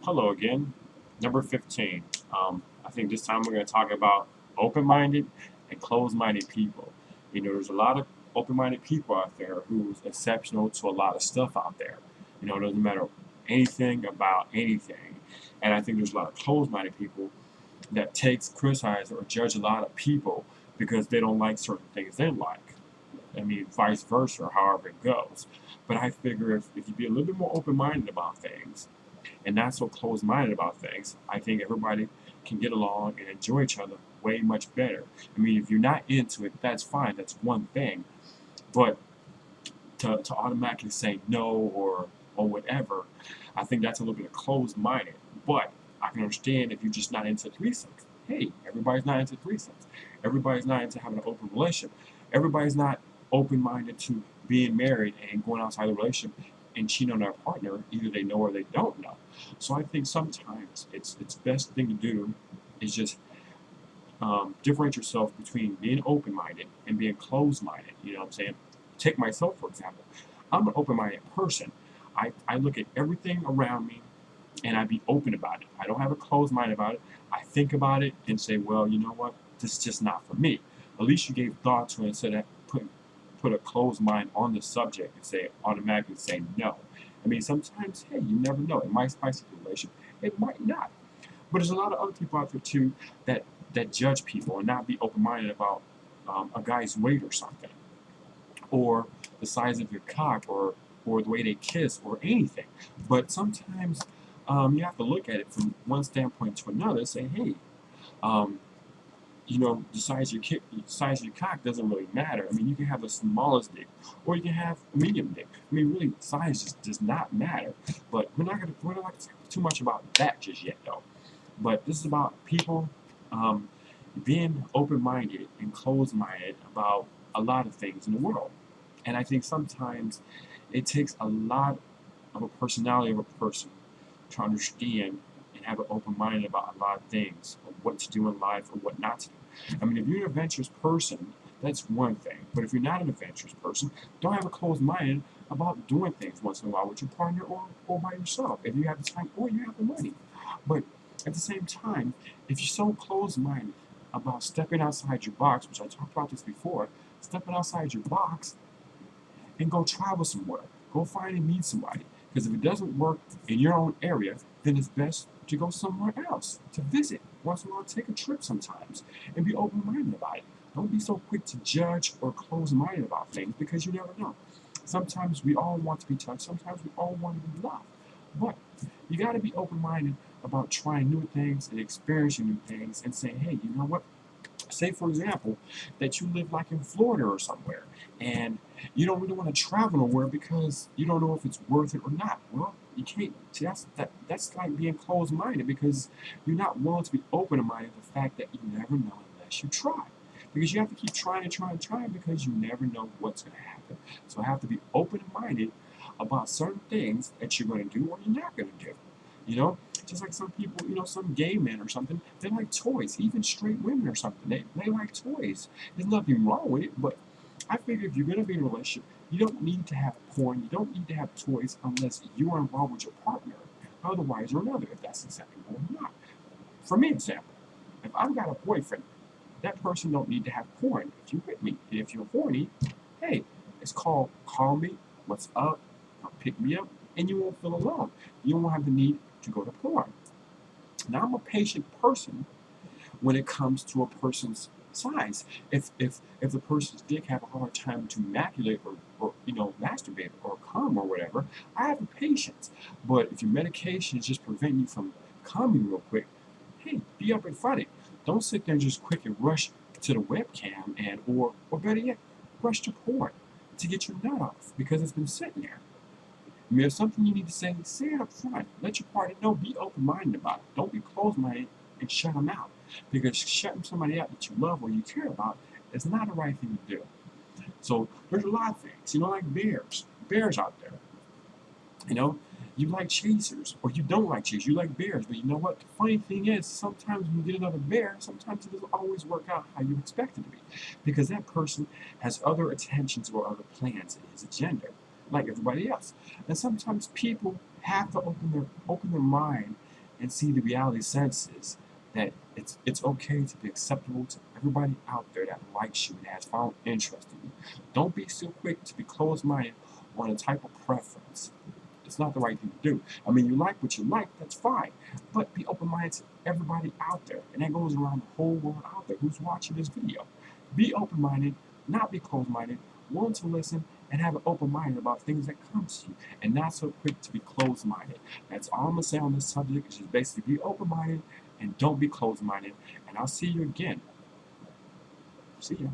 Hello again. Number 15. I think this time we're going to talk about open minded and closed minded people. There's a lot of open minded people out there who's exceptional to a lot of stuff out there. It doesn't matter anything about anything. And I think there's a lot of closed minded people that takes, criticize, or judge a lot of people because they don't like certain things they like. I mean, vice versa, however it goes. But I figure if you be a little bit more open minded about things, and not so closed-minded about things, I think everybody can get along and enjoy each other way much better. I mean, if you're not into it, that's fine. That's one thing. But to automatically say no or whatever, I think that's a little bit of closed-minded. But I can understand if you're just not into threesomes. Hey, everybody's not into threesomes. Everybody's not into having an open relationship. Everybody's not open-minded to being married and going outside the relationship and cheating on their partner. Either they know or they don't know. So I think sometimes it's best thing to do is just differentiate yourself between being open-minded and being closed-minded. You know what I'm saying? Take myself for example. I'm an open-minded person. I look at everything around me and I be open about it. I don't have a closed mind about it. I think about it and say, well, you know what? This is just not for me. At least you gave thought to it instead of put a closed mind on the subject and say automatically say no. I mean, sometimes, hey, you never know. It might spice up the relationship. It might not. But there's a lot of other people out there too that judge people and not be open minded about a guy's weight or something, or the size of your cock, or the way they kiss, or anything. But sometimes you have to look at it from one standpoint to another and say, hey, um, the size of your cock doesn't really matter. I mean, you can have the smallest dick, or you can have a medium dick. I mean, really, size just does not matter. But we're not going to talk too much about that just yet, though. But this is about people um, being open-minded and closed-minded about a lot of things in the world. And I think sometimes it takes a lot of a personality of a person to understand and have an open mind about a lot of things, of what to do in life or what not to do. I mean, if you're an adventurous person, that's one thing. But if you're not an adventurous person, don't have a closed mind about doing things once in a while with your partner or by yourself if you have the time or you have the money. But at the same time, if you're so closed minded about stepping outside your box, which I talked about this before, stepping outside your box and go travel somewhere. Go find and meet somebody. Because if it doesn't work in your own area, then it's best to go somewhere else to visit. Once in a while, take a trip sometimes and be open minded about it. Don't be so quick to judge or close minded about things because you never know. Sometimes we all want to be touched, sometimes we all want to be loved. But you got to be open minded about trying new things and experiencing new things and saying, hey, you know what? Say for example that you live like in Florida or somewhere and you don't really want to travel nowhere because you don't know if it's worth it or not. Well, you can't. See, that's like being closed-minded because you're not willing to be open-minded to the fact that you never know unless you try. Because you have to keep trying and trying and trying because you never know what's going to happen. So I have to be open-minded about certain things that you're going to do or you're not going to do. You know, just like some people, some gay men or something, they like toys. Even straight women or something, they like toys. There's nothing wrong with it, but I figure if you're going to be in a relationship, you don't need to have porn, you don't need to have toys unless you are involved with your partner, otherwise or another, if that's acceptable or not. For me, example, if I've got a boyfriend, that person don't need to have porn if you're with me. And if you're horny, hey, it's called call me, what's up, pick me up, and you won't feel alone. You won't have the need to go to porn. Now I'm a patient person when it comes to a person's size. If the person's dick have a hard time to maculate or masturbate or come or whatever, I have a patience. But if your medication is just preventing you from coming real quick, hey, be up and front it. Don't sit there and just quick and rush to the webcam and or better yet, rush to porn to get your nut off because it's been sitting there. I mean, if something you need to say it up front. Let your partner know. Be open-minded about it. Don't be closed-minded and shut them out. Because shutting somebody out that you love or you care about is not the right thing to do. So there's a lot of things, like bears. Bears out there. You know, you like chasers or you don't like chasers. You like bears. But you know what? The funny thing is, sometimes when you get another bear, sometimes it doesn't always work out how you expect it to be. Because that person has other attentions or other plans in his agenda, like everybody else. And sometimes people have to open their mind and see the reality senses that it's okay to be acceptable to everybody out there that likes you and has found interest in you. Don't be so quick to be closed-minded on a type of preference. It's not the right thing to do. I mean, you like what you like, that's fine. But be open-minded to everybody out there. And that goes around the whole world out there who's watching this video. Be open-minded, not be closed-minded, willing to listen, and have an open mind about things that come to you. And not so quick to be closed-minded. That's all I'm going to say on this subject, is just basically be open-minded and don't be closed-minded. And I'll see you again. See ya.